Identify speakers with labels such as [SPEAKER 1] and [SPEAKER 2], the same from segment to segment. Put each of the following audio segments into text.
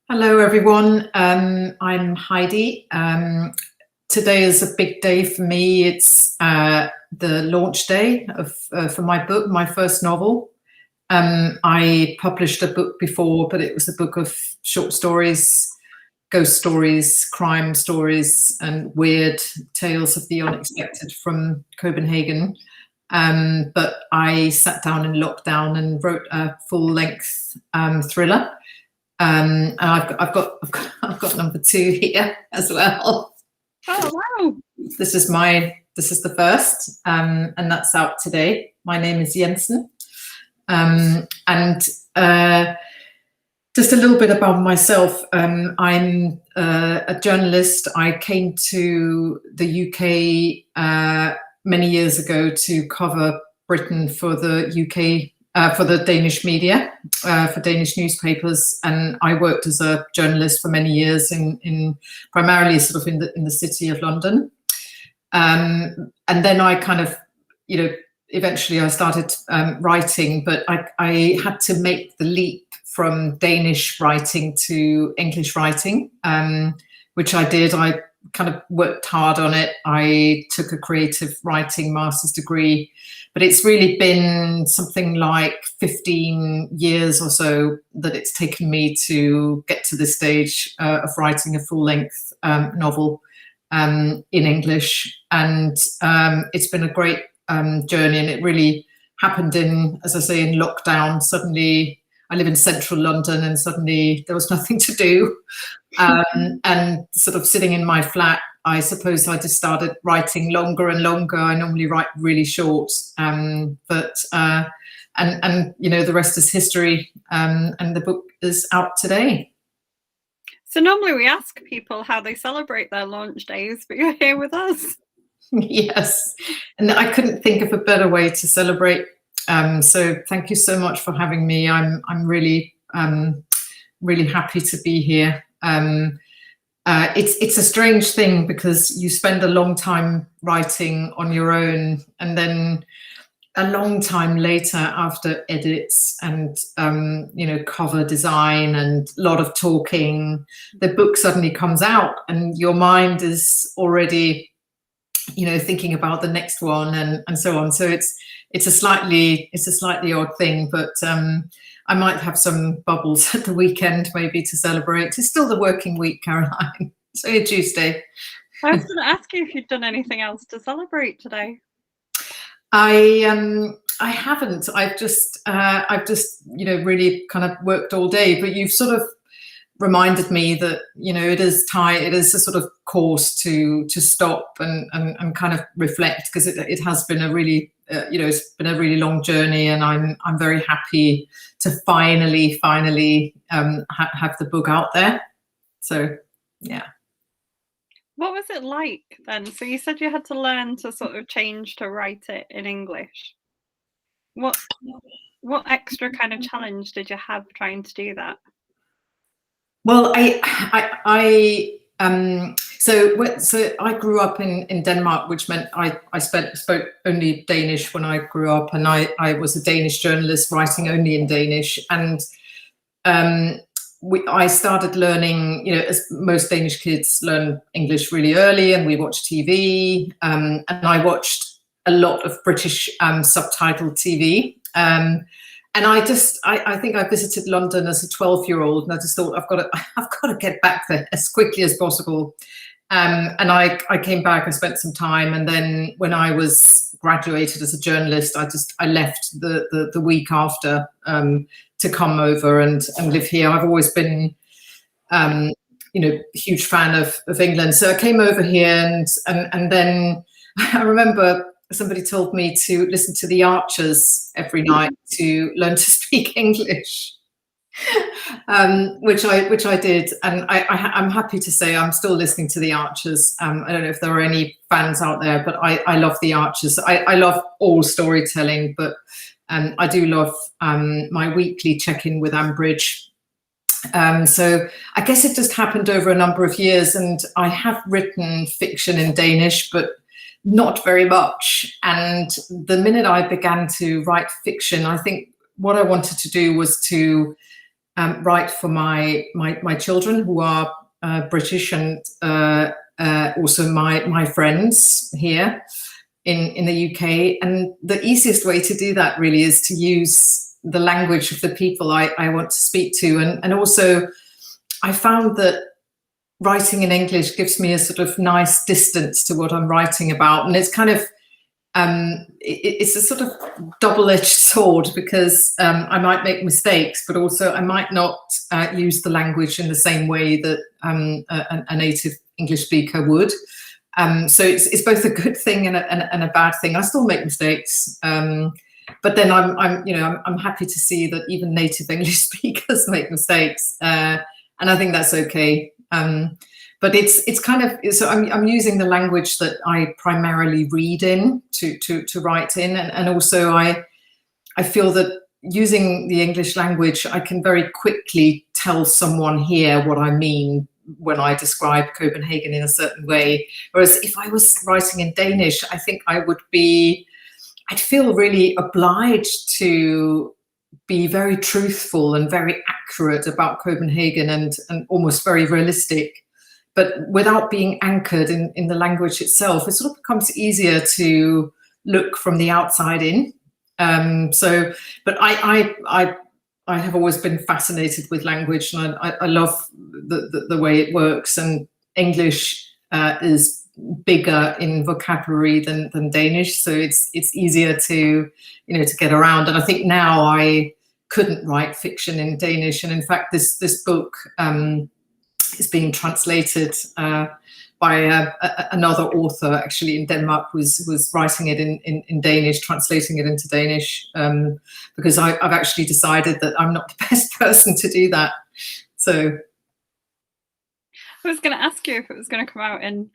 [SPEAKER 1] Hello, everyone. I'm Heidi. Today is a big day for me. It's the launch day for my book, my first novel. I published a book before, but it was a book of short stories, ghost stories, crime stories, and weird tales of the unexpected from Copenhagen. But I sat down in lockdown and wrote a full-length thriller. And I've got number 2 here as well.
[SPEAKER 2] Oh wow!
[SPEAKER 1] This is the first, and that's out today. My name is Jensen, and just a little bit about myself. I'm a journalist. I came to the UK many years ago to cover Britain for the UK. For the Danish media, for Danish newspapers, and I worked as a journalist for many years in primarily sort of in the city of London, and then I kind of, eventually I started writing, but I had to make the leap from Danish writing to English writing, which I did. I kind of worked hard on it. I took a creative writing master's degree, but it's really been something like 15 years or so that it's taken me to get to this stage of writing a full-length novel in English. And it's been a great journey, and it really happened as I say, in lockdown. Suddenly, I live in central London, and suddenly there was nothing to do. And sort of sitting in my flat, I suppose I just started writing longer and longer. I normally write really short, but the rest is history. And the book is out today.
[SPEAKER 2] So normally we ask people how they celebrate their launch days, but you're here with us.
[SPEAKER 1] Yes, and I couldn't think of a better way to celebrate. So thank you so much for having me. I'm really happy to be here. It's a strange thing because you spend a long time writing on your own, and then a long time later, after edits and cover design and a lot of talking, the book suddenly comes out, and your mind is already thinking about the next one and so on. So it's a slightly odd thing, but I might have some bubbles at the weekend maybe to celebrate. It's still the working week, Caroline. It's only Tuesday.
[SPEAKER 2] I was going to ask you if you'd done anything else to celebrate today.
[SPEAKER 1] I haven't. I've just really kind of worked all day. But you've sort of reminded me that it is a sort of course to stop and kind of reflect, because it has been a really it's been a really long journey, and I'm very happy to finally have the book out there. So yeah.
[SPEAKER 2] What was it like then? So you said you had to learn to sort of change to write it in English. What extra kind of challenge did you have trying to do that?
[SPEAKER 1] Well, so I grew up in Denmark, which meant I spoke only Danish when I grew up, and I was a Danish journalist writing only in Danish. And I started learning, as most Danish kids learn English really early, and we watched TV, and I watched a lot of British subtitled TV. And I think I visited London as a 12-year-old, and I just thought I've got to get back there as quickly as possible. And I came back, I spent some time, and then when I was graduated as a journalist, I left the week after to come over and live here. I've always been a huge fan of England, so I came over here, and then I remember somebody told me to listen to the Archers every night to learn to speak English, which I did, and I'm happy to say I'm still listening to the Archers. I don't know if there are any fans out there, but I love the Archers. I love all storytelling, but I do love my weekly check-in with Ambridge. So I guess it just happened over a number of years, and I have written fiction in Danish, but not very much. And the minute I began to write fiction, I think what I wanted to do was to write for my children who are British, and also my friends here in the UK. And the easiest way to do that really is to use the language of the people I want to speak to. And also I found that writing in English gives me a sort of nice distance to what I'm writing about. And it's kind of, it's a sort of double-edged sword, because I might make mistakes, but also I might not use the language in the same way that a native English speaker would. So it's both a good thing and a bad thing. I still make mistakes, but then I'm happy to see that even native English speakers make mistakes, and I think that's okay. But it's kind of, so I'm using the language that I primarily read in to write in, and also I feel that using the English language, I can very quickly tell someone here what I mean when I describe Copenhagen in a certain way. Whereas if I was writing in Danish, I think I'd feel really obliged to be very truthful and very accurate about Copenhagen, and almost very realistic, but without being anchored in the language itself. It sort of becomes easier to look from the outside in. But I have always been fascinated with language, and I love the way it works. And English is bigger in vocabulary than Danish, so it's easier to get around. And I think now I couldn't write fiction in Danish, and in fact this book is being translated by another author actually in Denmark, who was writing it in Danish, translating it into Danish, because I've actually decided that I'm not the best person to do that. So
[SPEAKER 2] I was going to ask you if it was going to come out in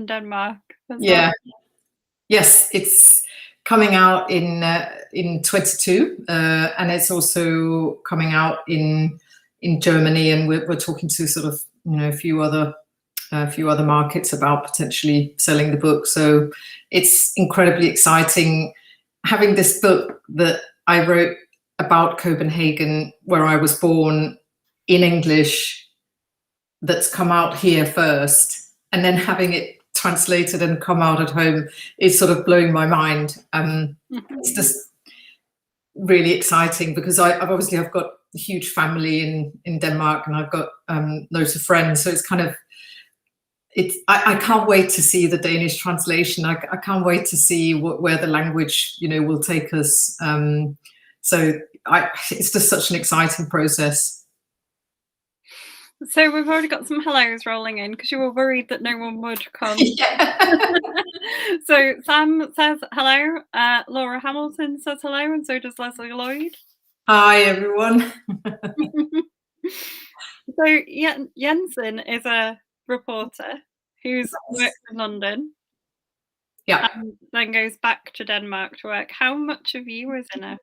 [SPEAKER 2] Denmark as
[SPEAKER 1] yeah.
[SPEAKER 2] well.
[SPEAKER 1] Yes, it's coming out in 22, and it's also coming out in Germany, and we're talking to sort of a few other markets about potentially selling the book. So it's incredibly exciting having this book that I wrote about Copenhagen, where I was born, in English, that's come out here first, and then having it translated and come out at home is sort of blowing my mind. It's just really exciting, because I've got a huge family in Denmark, and I've got loads of friends, so it's kind of, I can't wait to see the Danish translation. I can't wait to see where the language will take us. So it's just such an exciting process.
[SPEAKER 2] So we've already got some hellos rolling in, because you were worried that no one would come.
[SPEAKER 1] Yeah.
[SPEAKER 2] So Sam says hello, Laura Hamilton says hello, and so does Leslie Lloyd.
[SPEAKER 1] Hi everyone.
[SPEAKER 2] So Jensen is a reporter who's worked in London, and then goes back to Denmark to work. How much of you is in it?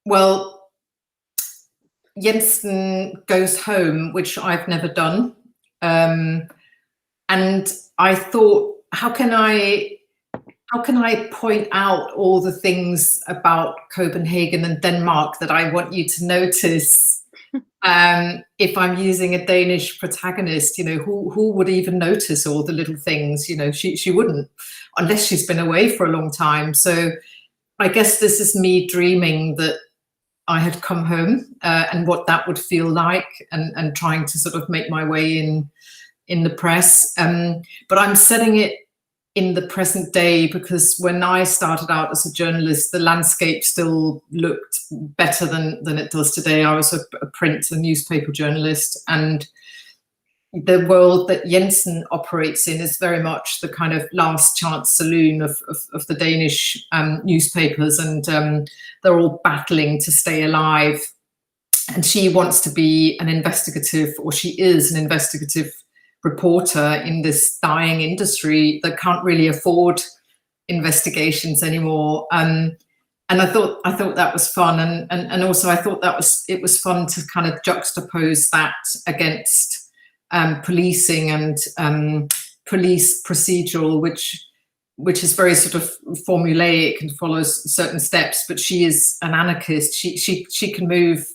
[SPEAKER 1] Well, Jensen goes home, which I've never done, and I thought, how can I point out all the things about Copenhagen and Denmark that I want you to notice? If I'm using a Danish protagonist, who would even notice all the little things? She wouldn't, unless she's been away for a long time. So I guess this is me dreaming that I had come home, and what that would feel like, and trying to sort of make my way in the press. But I'm setting it in the present day, because when I started out as a journalist, the landscape still looked better than it does today. I was a print and newspaper journalist, and the world that Jensen operates in is very much the kind of last chance saloon of the Danish newspapers, and they're all battling to stay alive. And she wants to be an investigative, or she is an investigative reporter in this dying industry that can't really afford investigations anymore. And I thought that was fun, and also I thought it was fun to kind of juxtapose that against policing and police procedural, which which is very sort of formulaic and follows certain steps, but she is an anarchist. She can move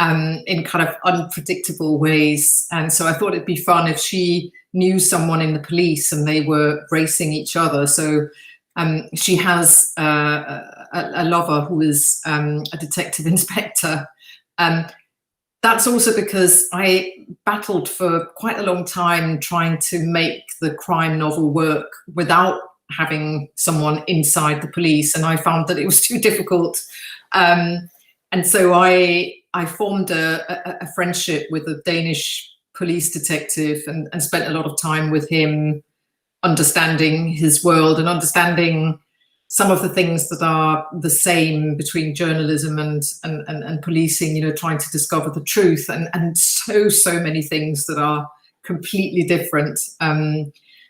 [SPEAKER 1] in kind of unpredictable ways. And so I thought it'd be fun if she knew someone in the police and they were racing each other. So she has a lover who is a detective inspector. That's also because I battled for quite a long time trying to make the crime novel work without having someone inside the police, and I found that it was too difficult. And so I formed a friendship with a Danish police detective and spent a lot of time with him, understanding his world and understanding some of the things that are the same between journalism and policing, you know, trying to discover the truth, and so many things that are completely different.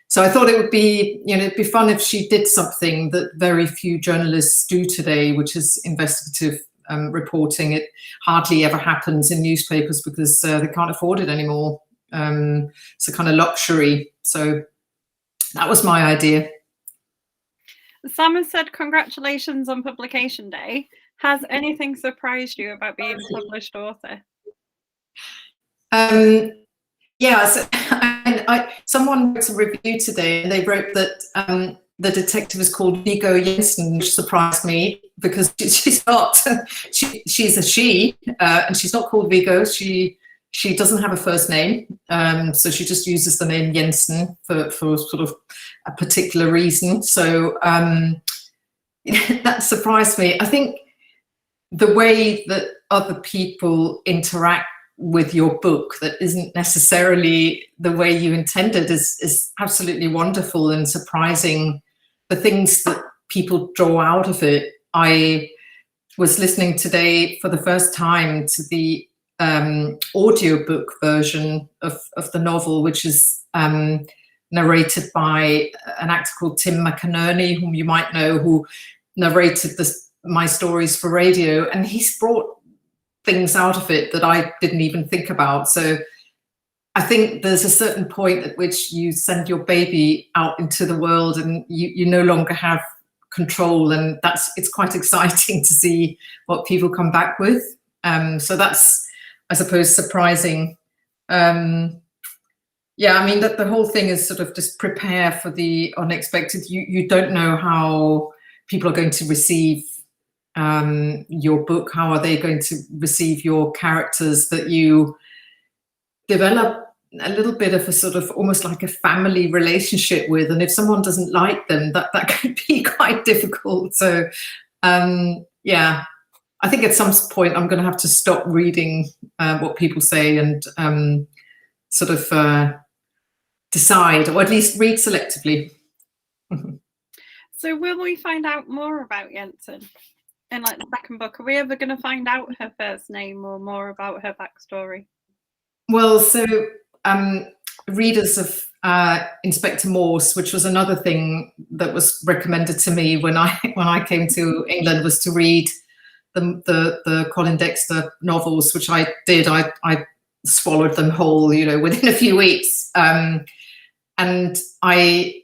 [SPEAKER 1] So I thought it would be, you know, it'd be fun if she did something that very few journalists do today, which is investigative reporting. It hardly ever happens in newspapers because they can't afford it anymore. It's a kind of luxury. So that was my idea.
[SPEAKER 2] Sam has said congratulations on publication day. Has anything surprised you about being a published author?
[SPEAKER 1] Yes, someone wrote a review today and they wrote that the detective is called Viggo Jensen, which surprised me because she's not. She's a she, and she's not called Viggo. She doesn't have a first name, so she just uses the name Jensen for sort of a particular reason. So that surprised me. I think the way that other people interact with your book that isn't necessarily the way you intended is absolutely wonderful and surprising. The things that people draw out of it. I was listening today for the first time to the audiobook version of the novel, which is narrated by an actor called Tim McInerney, whom you might know, who narrated my stories for radio, and he's brought things out of it that I didn't even think about. So I think there's a certain point at which you send your baby out into the world and you no longer have control, and it's quite exciting to see what people come back with. So that's, I suppose, surprising. Yeah, I mean, that the whole thing is sort of just prepare for the unexpected. You don't know how people are going to receive your book. How are they going to receive your characters that you develop a little bit of a sort of almost like a family relationship with? And if someone doesn't like them, that could be quite difficult. So yeah, I think at some point I'm going to have to stop reading what people say and sort of decide, or at least read selectively.
[SPEAKER 2] So will we find out more about Jensen in like the second book? Are we ever going to find out her first name or more about her backstory?
[SPEAKER 1] Well, so readers of Inspector Morse, which was another thing that was recommended to me when I came to England, was to read the Colin Dexter novels, which I did. I swallowed them whole, you know, within a few weeks. And I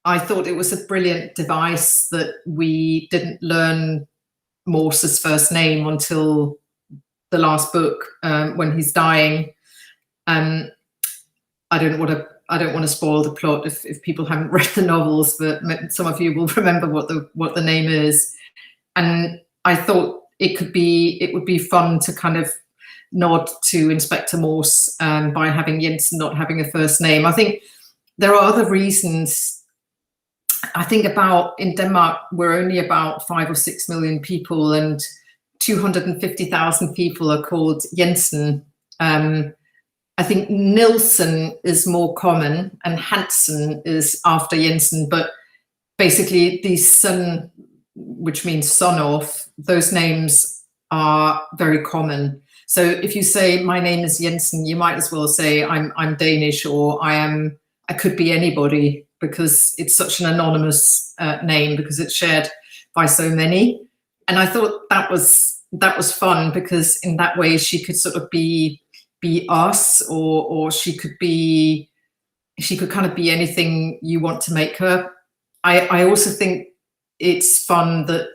[SPEAKER 1] thought it was a brilliant device that we didn't learn Morse's first name until the last book, when he's dying. I don't want to spoil the plot if people haven't read the novels, but some of you will remember what the name is. And I thought it would be fun to kind of nod to Inspector Morse by having Jensen not having a first name. I think there are other reasons. I think in Denmark, we're only about 5 or 6 million people, and 250,000 people are called Jensen. I think Nielsen is more common and Hansen is after Jensen, but basically these son, which means son of, those names are very common. So if you say my name is Jensen, you might as well say I'm Danish, or I could be anybody, because it's such an anonymous name, because it's shared by so many. And I thought that was fun, because in that way she could sort of be us, or she could kind of be anything you want to make her. I also think it's fun that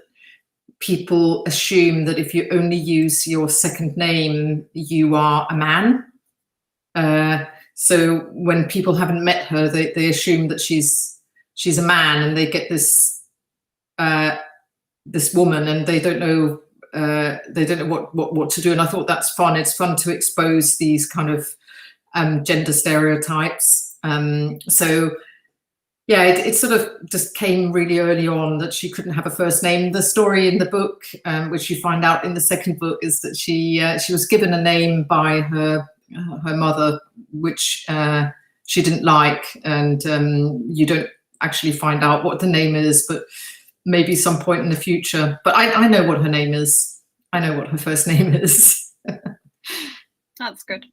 [SPEAKER 1] people assume that if you only use your second name, you are a man. So when people haven't met her, they assume that she's a man, and they get this this woman, and they don't know what to do. And I thought that's fun. It's fun to expose these kind of gender stereotypes. So yeah, it sort of just came really early on that she couldn't have a first name. The story in the book, which you find out in the second book, is that she was given a name by her mother, which she didn't like, and you don't actually find out what the name is, but maybe some point in the future. But I know what her name is. I know what her first name is.
[SPEAKER 2] That's good.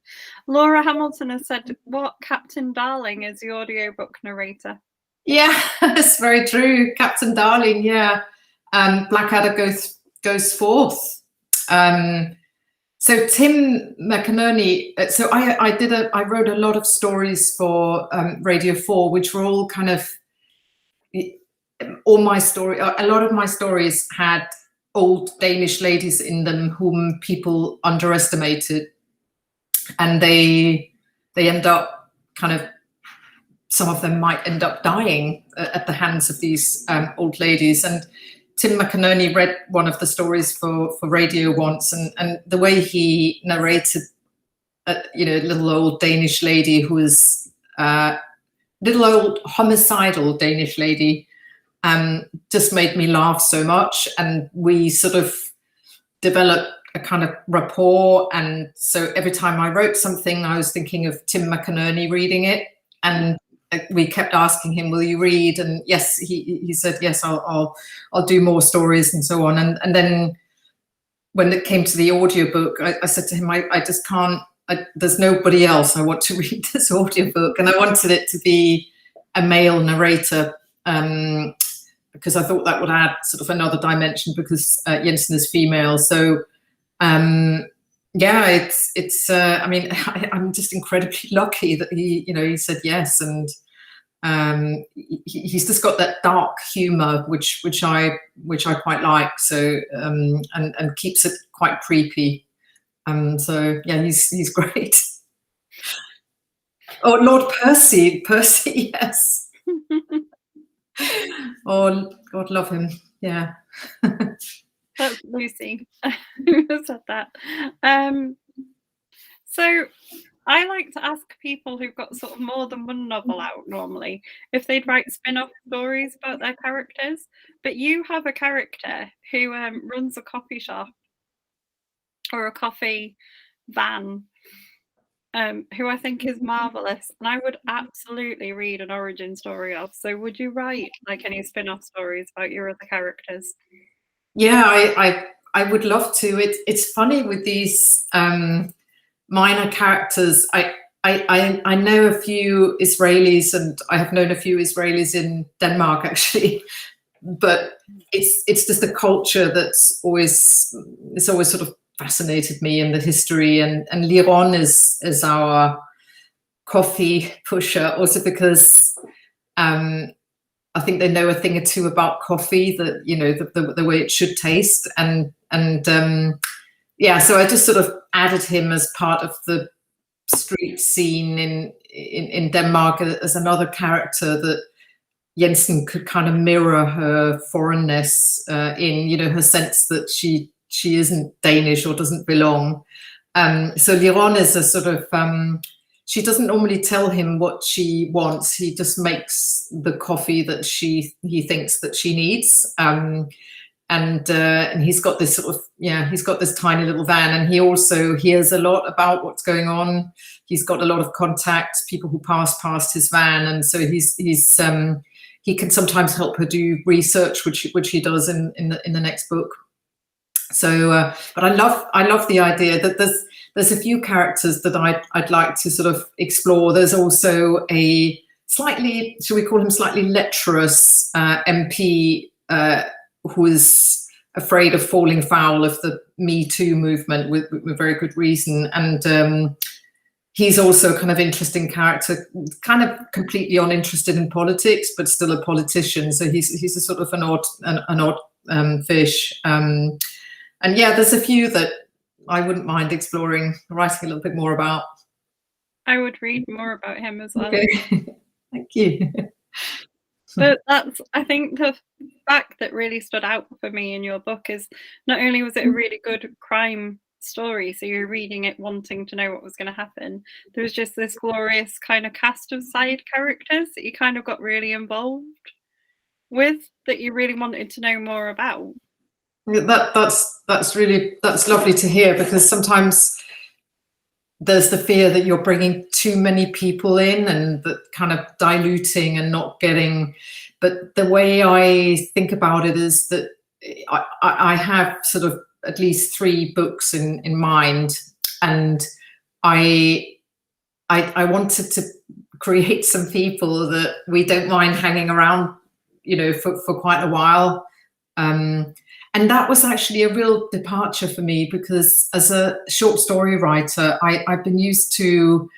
[SPEAKER 2] Laura Hamilton has said, what Captain Darling is the audiobook narrator?
[SPEAKER 1] Yeah, that's very true. Captain Darling, yeah. Blackadder goes forth. So Tim McInerney, so I wrote a lot of stories for Radio 4, which were all kind of, a lot of my stories had old Danish ladies in them whom people underestimated. And they end up kind of, some of them might end up dying at the hands of these old ladies. And Tim McInerney read one of the stories for radio once, and the way he narrated, a little old Danish lady who was little old homicidal Danish lady, just made me laugh so much. And we sort of developed a kind of rapport. And so every time I wrote something, I was thinking of Tim McInerney reading it. And we kept asking him, will you read? And yes, he said, yes, I'll do more stories and so on. And then when it came to the audiobook, I said to him, I just can't, there's nobody else. I want to read this audiobook. And I wanted it to be a male narrator, because I thought that would add sort of another dimension, because Jensen is female. So yeah, it's I mean, I'm just incredibly lucky that he said yes. And he's just got that dark humor, which I quite like. So and keeps it quite creepy. So yeah, he's great. Oh, Lord Percy, yes. Oh, God love him. Yeah.
[SPEAKER 2] That's Lucy who said that. So I like to ask people who've got sort of more than one novel out normally if they'd write spin-off stories about their characters. But you have a character who runs a coffee shop or a coffee van, who I think is marvelous, and I would absolutely read an origin story of. So would you write like any spin-off stories about your other characters?
[SPEAKER 1] Yeah, I would love to. It's funny with these minor characters. I know a few Israelis, and I have known a few Israelis in Denmark actually, but it's just a culture that's always sort of fascinated me, in the history. And Liron is our coffee pusher, also because I think they know a thing or two about coffee, that the way it should taste, and yeah, so I just sort of added him as part of the street scene in Denmark as another character that Jensen could kind of mirror her foreignness in, her sense that she isn't Danish or doesn't belong. So Liron is a sort of, she doesn't normally tell him what she wants. He just makes the coffee that he thinks that she needs. And he's got this sort of, he's got this tiny little van, and he also hears a lot about what's going on. He's got a lot of contacts, people who pass past his van, and so he can sometimes help her do research, which he does in the next book. So, but I love the idea that there's a few characters that I'd like to sort of explore. There's also a slightly, should we call him slightly lecherous MP who is afraid of falling foul of the Me Too movement with very good reason. And he's also a kind of interesting character, kind of completely uninterested in politics, but still a politician. So he's a sort of an odd fish. And yeah, there's a few that I wouldn't mind exploring, writing a little bit more about.
[SPEAKER 2] I would read more about him as well.
[SPEAKER 1] Okay. Thank you.
[SPEAKER 2] But that's, I think, the fact that really stood out for me in your book is not only was it a really good crime story, so you're reading it wanting to know what was going to happen, there was just this glorious kind of cast of side characters that you kind of got really involved with, that you really wanted to know more about.
[SPEAKER 1] That's lovely to hear, because sometimes there's the fear that you're bringing too many people in and that kind of diluting and not getting. But the way I think about it is that I have sort of at least 3 books in mind, and I wanted to create some people that we don't mind hanging around, you know, for quite a while. And that was actually a real departure for me, because as a short story writer, I've been used to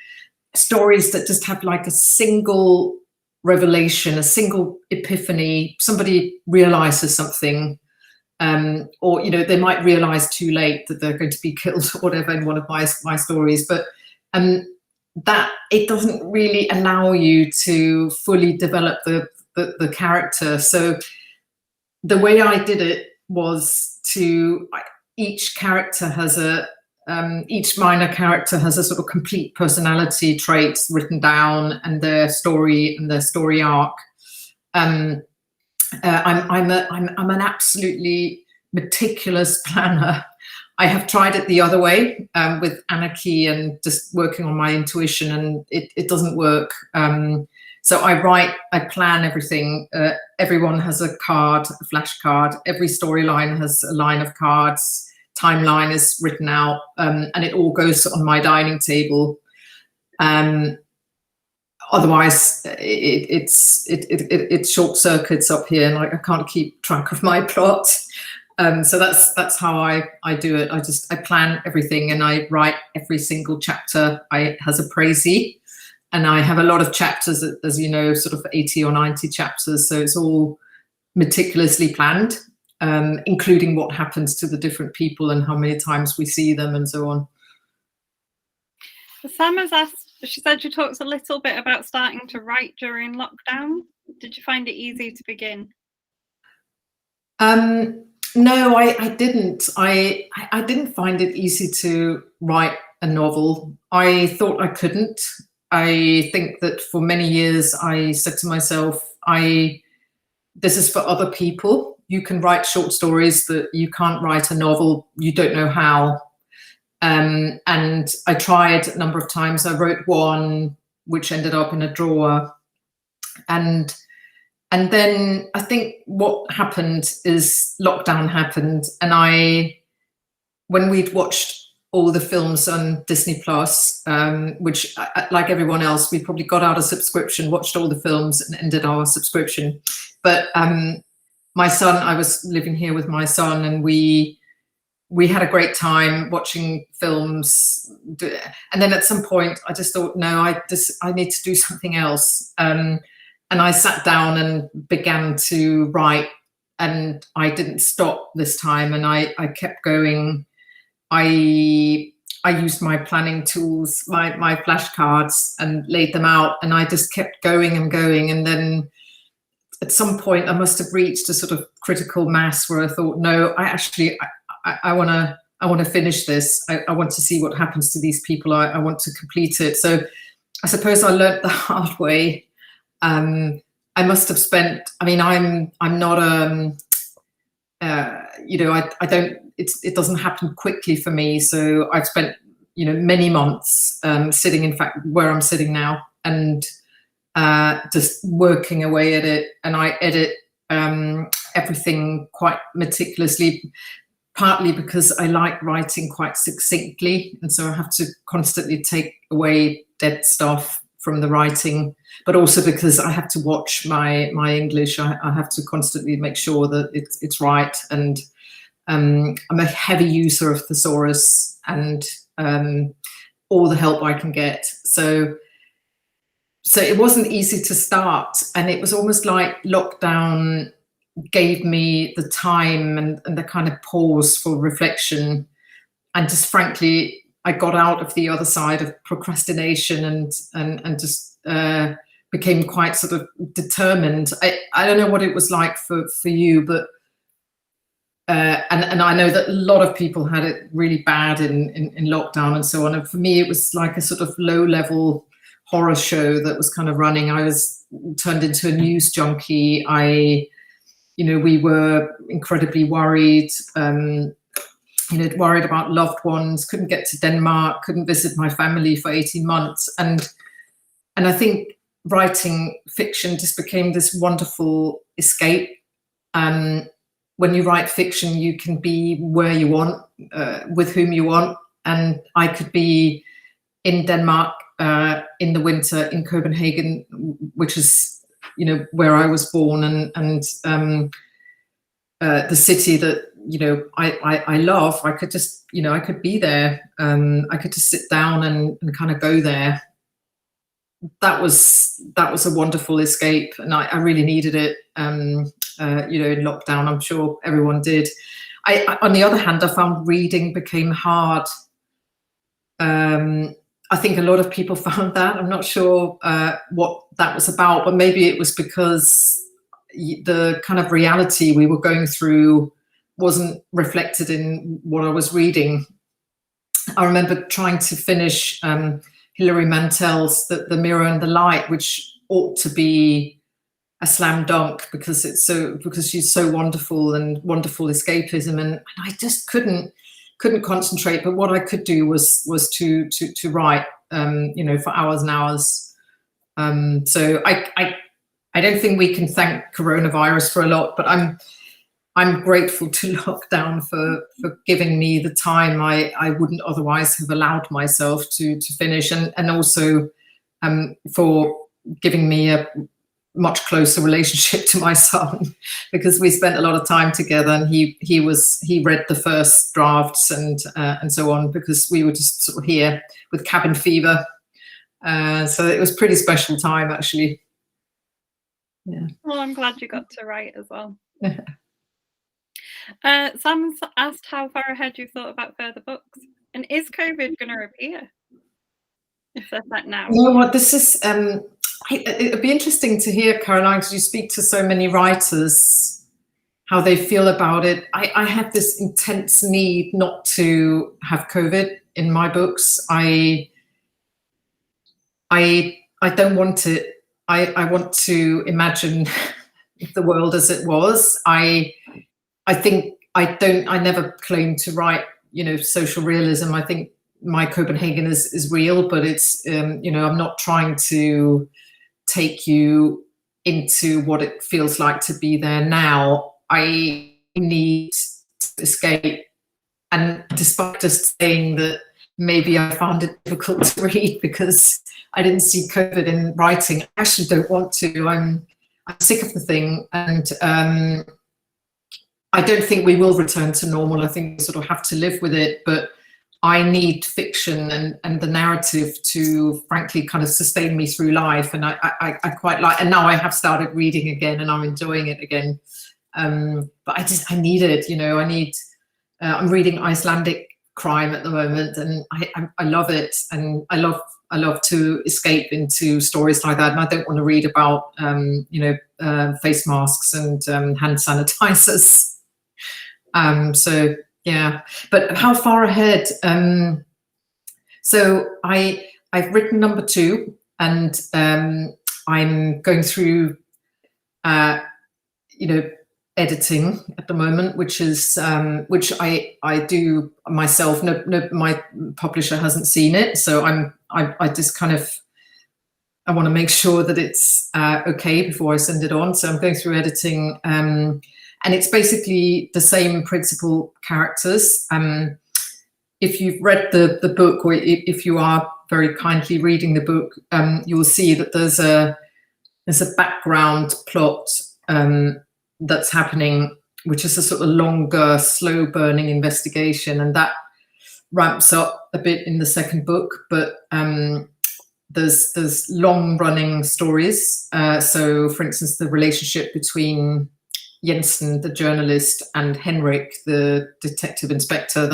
[SPEAKER 1] stories that just have like a single revelation, a single epiphany. Somebody realizes something, or, you know, they might realize too late that they're going to be killed or whatever in one of my stories. But that it doesn't really allow you to fully develop the character. So the way I did it was each character has each minor character has a sort of complete personality traits written down, and their story and their story arc. I'm an absolutely meticulous planner. I have tried it the other way, with anarchy and just working on my intuition, and it doesn't work. So I plan everything. Everyone has a card, a flash card. Every storyline has a line of cards. Timeline is written out, and it all goes on my dining table. Otherwise, it short circuits up here, and I can't keep track of my plot. So that's how I do it. I plan everything, and I write every single chapter. Has a précis. And I have a lot of chapters, as you know, sort of 80 or 90 chapters. So it's all meticulously planned, including what happens to the different people and how many times we see them and so on.
[SPEAKER 2] Sam has asked, she said she talks a little bit about starting to write during lockdown. Did you find it easy to begin?
[SPEAKER 1] No, I didn't. I didn't find it easy to write a novel. I thought I couldn't. I think that for many years I said to myself, this is for other people. You can write short stories, that you can't write a novel. You don't know how. And I tried a number of times. I wrote one which ended up in a drawer. And then I think what happened is lockdown happened. And when we'd watched all the films on Disney Plus, which, like everyone else, we probably got out a subscription, watched all the films and ended our subscription. But my son, I was living here with my son, and we had a great time watching films. And then at some point I just thought, no, I need to do something else. And I sat down and began to write, and I didn't stop this time, and I kept going. I used my planning tools, my flashcards, and laid them out, and I just kept going and going. And then at some point I must have reached a sort of critical mass where I thought, no, I want to finish this. I want to see what happens to these people. I want to complete it. So I suppose I learned the hard way. I must have spent, I mean, I'm not, you know, I don't, it doesn't happen quickly for me. So I've spent, you know, many months sitting, in fact, where I'm sitting now, and just working away at it. And I edit everything quite meticulously, partly because I like writing quite succinctly. And so I have to constantly take away dead stuff from the writing, but also because I have to watch my English. I have to constantly make sure that it's right. And I'm a heavy user of thesaurus, and all the help I can get. So it wasn't easy to start, and it was almost like lockdown gave me the time and the kind of pause for reflection. And just frankly, I got out of the other side of procrastination and just became quite sort of determined. I don't know what it was like for you, but and I know that a lot of people had it really bad in lockdown and so on. And for me, it was like a sort of low-level horror show that was kind of running. I was turned into a news junkie. We were incredibly worried. Worried about loved ones. Couldn't get to Denmark. Couldn't visit my family for 18 months. And I think writing fiction just became this wonderful escape. When you write fiction, you can be where you want, with whom you want. And I could be in Denmark in the winter, in Copenhagen, which is, where I was born, and the city that, I love. I could just, I could be there. I could just sit down and kind of go there. That was a wonderful escape, and I really needed it. In lockdown, I'm sure everyone did. On the other hand, I found reading became hard. I think a lot of people found that. I'm not sure what that was about, but maybe it was because the kind of reality we were going through wasn't reflected in what I was reading. I remember trying to finish Hilary Mantel's The Mirror and the Light, which ought to be a slam dunk because she's so wonderful and wonderful escapism, and I just couldn't concentrate. But what I could do was to write, for hours and hours. So I don't think we can thank coronavirus for a lot, but I'm grateful to lockdown for giving me the time I wouldn't otherwise have allowed myself to finish, and also for giving me a much closer relationship to my son, because we spent a lot of time together, and he read the first drafts and so on, because we were just sort of here with cabin fever. So it was pretty special time, actually. Yeah.
[SPEAKER 2] Well, I'm glad you got to write as well. Sam's asked how far ahead you thought about further books, and is COVID going to appear? If they're set now.
[SPEAKER 1] You know what? This is. It'd be interesting to hear, Caroline, because you speak to so many writers, how they feel about it. I have this intense need not to have COVID in my books. I don't want it. I want to imagine the world as it was. I think I never claim to write, social realism. I think my Copenhagen is real, but it's, I'm not trying to take you into what it feels like to be there now. I need to escape. And despite just saying that maybe I found it difficult to read because I didn't see COVID in writing, I actually don't want to. I'm sick of the thing. And I don't think we will return to normal. I think we sort of have to live with it. But I need fiction and the narrative to, frankly, kind of sustain me through life. And I quite like, and now I have started reading again and I'm enjoying it again. But I need it, I'm reading Icelandic crime at the moment, and I love it. And I love to escape into stories like that. And I don't want to read about, face masks and hand sanitizers. So, yeah, but how far ahead? So I've written number 2, and I'm going through, editing at the moment, which is which I do myself. No, my publisher hasn't seen it, so I just kind of I want to make sure that it's okay before I send it on. So I'm going through editing. And it's basically the same principal characters. If you've read the book, or if you are very kindly reading the book, you will see that there's a background plot that's happening, which is a sort of longer, slow-burning investigation, and that ramps up a bit in the second book, but there's long running stories. So for instance, the relationship between Jensen, the journalist, and Henrik, the detective inspector,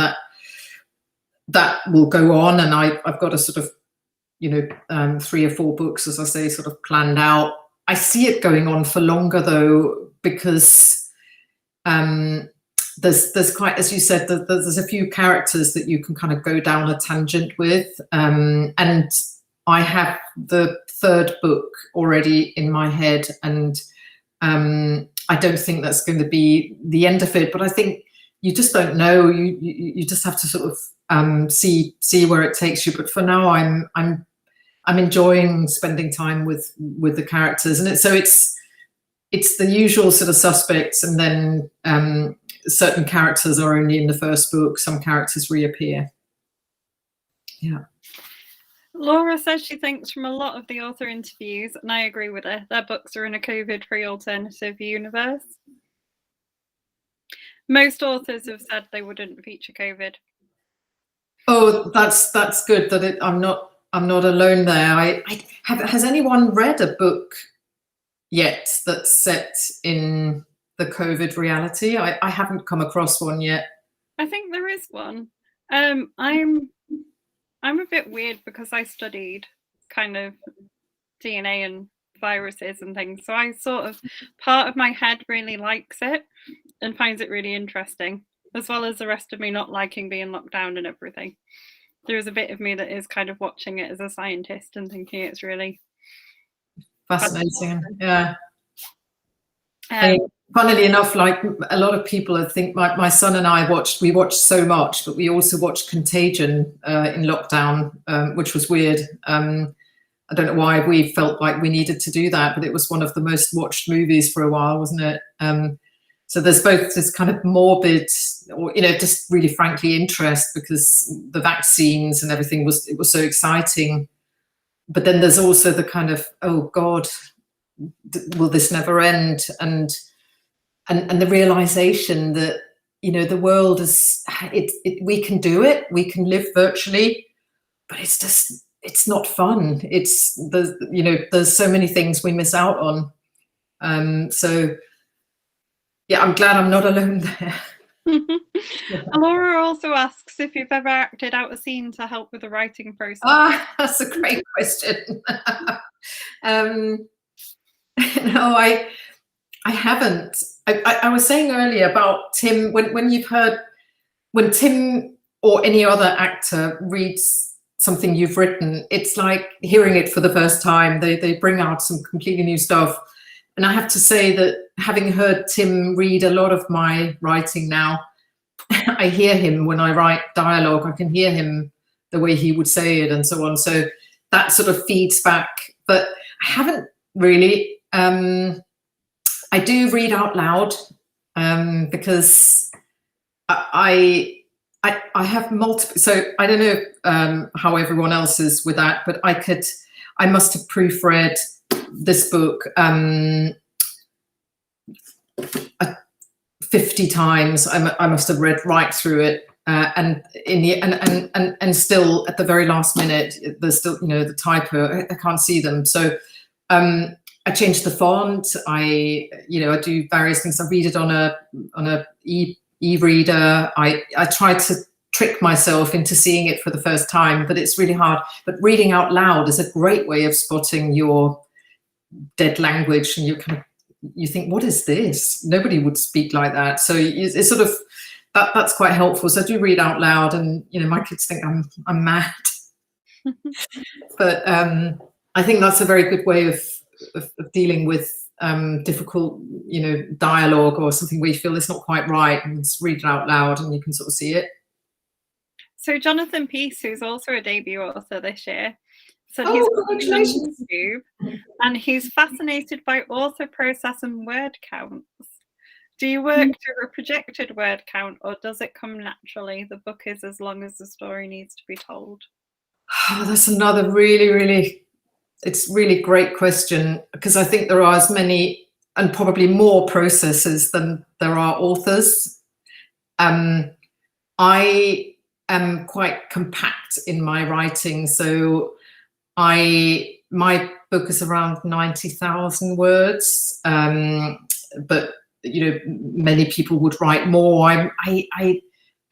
[SPEAKER 1] that will go on. And I've got a sort of, 3 or 4 books, as I say, sort of planned out. I see it going on for longer though, because there's quite, as you said, there's a few characters that you can kind of go down a tangent with. And I have the 3rd book already in my head, and I don't think that's going to be the end of it, but I think you just don't know. You just have to sort of see where it takes you. But for now, I'm enjoying spending time with the characters, and it's the usual sort of suspects, and then certain characters are only in the first book. Some characters reappear. Yeah.
[SPEAKER 2] Laura says she thinks from a lot of the author interviews, and I agree with her, their books are in a COVID-free alternative universe. Most authors have said they wouldn't feature COVID.
[SPEAKER 1] Oh, that's good that I'm not alone there. Has anyone read a book yet that's set in the COVID reality? I haven't come across one yet.
[SPEAKER 2] I think there is one. I'm a bit weird because I studied kind of DNA and viruses and things. So I sort of, part of my head really likes it and finds it really interesting, as well as the rest of me not liking being locked down and everything. There is a bit of me that is kind of watching it as a scientist and thinking it's really
[SPEAKER 1] fascinating. Yeah. Funnily enough, like a lot of people, I think my son and I watched so much, but we also watched Contagion in lockdown, which was weird. I don't know why we felt like we needed to do that, but it was one of the most watched movies for a while, wasn't it? So there's both this kind of morbid, or just really frankly interest because the vaccines and everything was so exciting, but then there's also the kind of, oh God, will this never end? And the realization that the world is we can do it, we can live virtually, but it's not fun. There's so many things we miss out on. So yeah, I'm glad I'm not alone there.
[SPEAKER 2] Laura also asks if you've ever acted out a scene to help with the writing process.
[SPEAKER 1] That's a great question. No, I haven't. I was saying earlier about Tim, when Tim or any other actor reads something you've written, it's like hearing it for the first time. They bring out some completely new stuff. And I have to say that having heard Tim read a lot of my writing now, I hear him when I write dialogue. I can hear him the way he would say it and so on. So that sort of feeds back. But I haven't really. I do read out loud because I have multiple. So I don't know how everyone else is with that, but I must have proofread this book 50 times. I must have read right through it, and in the and still at the very last minute, there's still the typo. I can't see them. So I changed the font. I do various things. I read it on a e-reader. I try to trick myself into seeing it for the first time, but it's really hard. But reading out loud is a great way of spotting your dead language, and you think, what is this? Nobody would speak like that. So it's sort of that's quite helpful. So I do read out loud, and my kids think I'm mad, but I think that's a very good way of dealing with difficult dialogue or something where you feel it's not quite right, and just read it out loud and you can sort of see it.
[SPEAKER 2] So Jonathan Peace, who's also a debut author this year, said
[SPEAKER 1] he's on
[SPEAKER 2] YouTube and he's fascinated by author process and word counts. Do you work through a projected word count, or does it come naturally? The book is as long as the story needs to be told.
[SPEAKER 1] Oh, that's another really great question, because I think there are as many and probably more processes than there are authors. am quite compact in my writing. So my book is around 90,000 words, but many people would write more.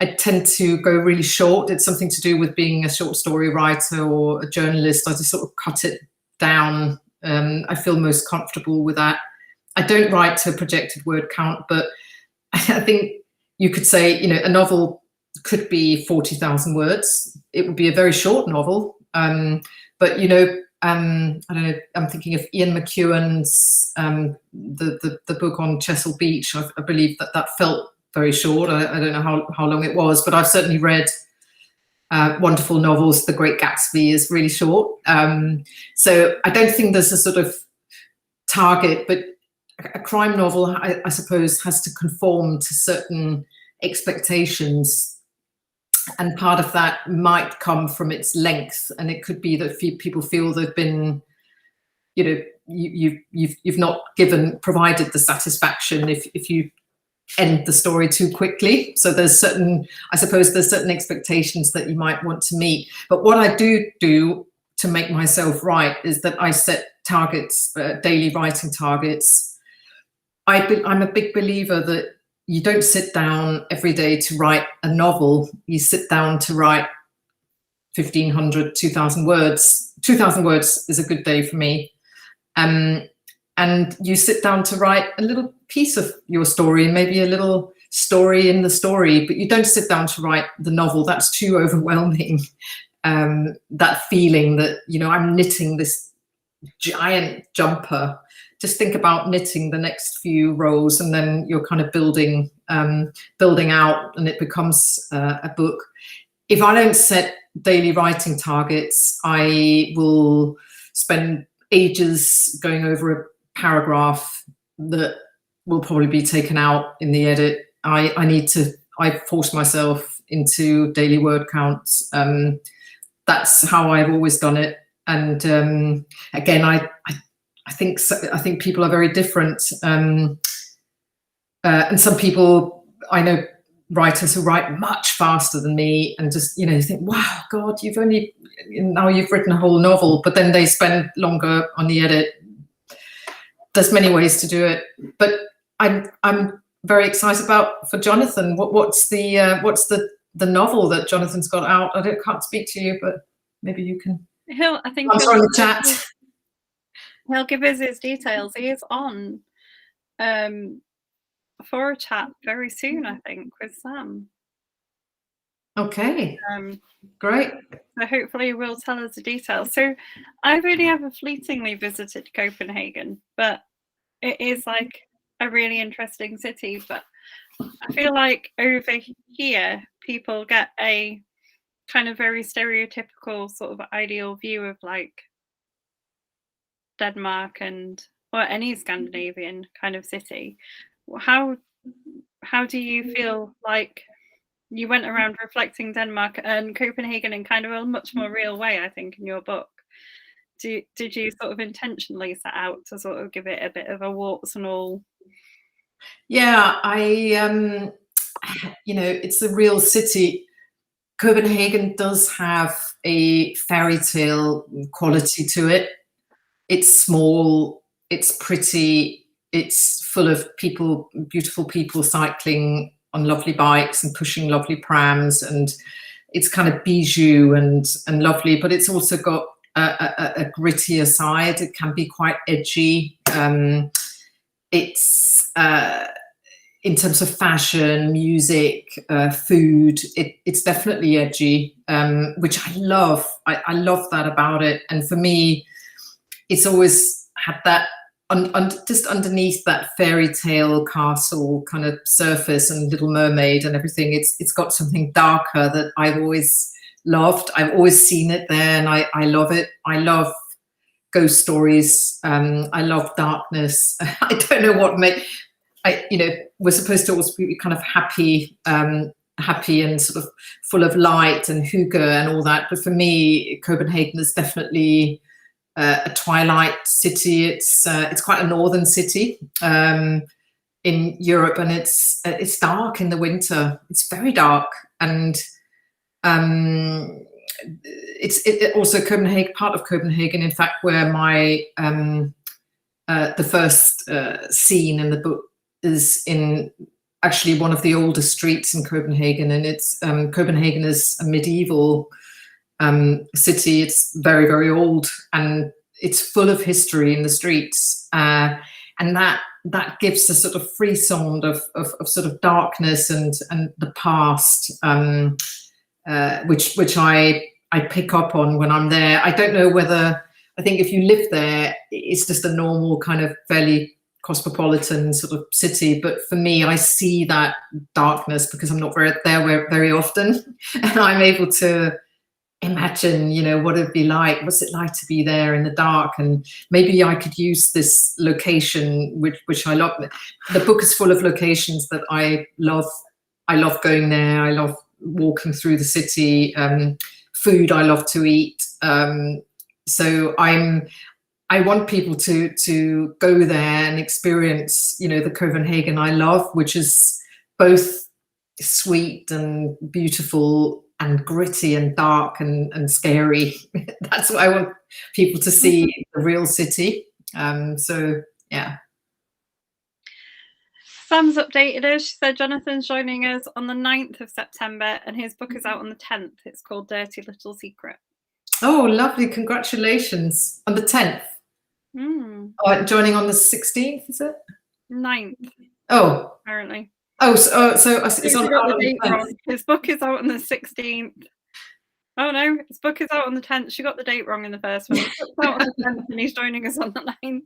[SPEAKER 1] I tend to go really short. It's something to do with being a short story writer or a journalist. I just sort of cut it down. I feel most comfortable with that. I don't write to a projected word count, but I think you could say, a novel could be 40,000 words. It would be a very short novel. But I don't know, I'm thinking of Ian McEwan's, the book on Chesil Beach. I believe that felt very short. I don't know how long it was, but I've certainly read wonderful novels. The Great Gatsby is really short. So I don't think there's a sort of target, but a crime novel, I suppose, has to conform to certain expectations. And part of that might come from its length, and it could be that people feel they've been, you've not provided the satisfaction if you end the story too quickly. So there's certain expectations that you might want to meet. But what I do to make myself write is that I set targets, daily writing targets. I'm a big believer that you don't sit down every day to write a novel. You sit down to write 1,500, 2,000 words. 2,000 words is a good day for me. And you sit down to write a little piece of your story, maybe a little story in the story, but you don't sit down to write the novel. That's too overwhelming. That feeling that, I'm knitting this giant jumper. Just think about knitting the next few rows, and then you're kind of building out, and it becomes a book. If I don't set daily writing targets, I will spend ages going over a paragraph that will probably be taken out in the edit. I force myself into daily word counts. That's how I've always done it. And again, I think people are very different. And some people, I know writers who write much faster than me, and just, you think, wow, God, you've written a whole novel, but then they spend longer on the edit. There's many ways to do it, but I'm very excited for Jonathan. What's the novel that Jonathan's got out? I can't speak to you, but maybe you can.
[SPEAKER 2] I think
[SPEAKER 1] answer in the chat.
[SPEAKER 2] He'll give us his details. He is on for a chat very soon, I think, with Sam.
[SPEAKER 1] Okay. Great.
[SPEAKER 2] So hopefully he will tell us the details. So I've only ever fleetingly visited Copenhagen, but it is like a really interesting city. But I feel like over here, people get a kind of very stereotypical sort of ideal view of like Denmark or any Scandinavian kind of city. How do you feel like you went around reflecting Denmark and Copenhagen in kind of a much more real way, I think, in your book? Did you sort of intentionally set out to sort of give it a bit of a warts and all?
[SPEAKER 1] Yeah, it's a real city. Copenhagen does have a fairy tale quality to it. It's small, it's pretty, it's full of people, beautiful people cycling on lovely bikes and pushing lovely prams, and it's kind of bijou and lovely, but it's also got a grittier side. It can be quite edgy. It's in terms of fashion, music, food, it's definitely edgy, which I love. I love that about it. And for me, it's always had that just underneath that fairy tale castle kind of surface and Little Mermaid and everything. It's got something darker that I've always loved. I've always seen it there, and I love it. I love ghost stories. I love darkness. I don't know what we're supposed to always be kind of happy and sort of full of light and hygge and all that. But for me, Copenhagen is definitely a twilight city. It's quite a northern city in Europe, and it's dark in the winter. It's very dark, and it's also Copenhagen, part of Copenhagen, in fact, where my the first scene in the book is in actually one of the oldest streets in Copenhagen, and it's Copenhagen is a medieval city. It's very, very old, and it's full of history in the streets, and that gives a sort of frisson of sort of darkness and the past, which I pick up on when I'm there. I don't know whether, I think if you live there, it's just a normal kind of fairly cosmopolitan sort of city, but for me, I see that darkness because I'm not very often, and I'm able to imagine, you know, what it'd be like. What's it like to be there in the dark? And maybe I could use this location, which I love. The book is full of locations that I love. I love going there. I love walking through the city. Food I love to eat. So I want people to go there and experience, you know, the Copenhagen I love, which is both sweet and beautiful and gritty and dark and scary. That's what I want people to see, the real city. So yeah.
[SPEAKER 2] Sam's updated us. She said Jonathan's joining us on the 9th of September and his book is out on the 10th. It's called Dirty Little Secret. Oh,
[SPEAKER 1] lovely. Congratulations. On the 10th. Joining on the 16th, is it?
[SPEAKER 2] 9th.
[SPEAKER 1] Oh.
[SPEAKER 2] Apparently.
[SPEAKER 1] Oh, so it's on the date
[SPEAKER 2] wrong. His book is out on the 16th. Oh no, his book is out on the 10th. She got the date wrong in the first one. It's out on the 10th and he's joining us on the 9th.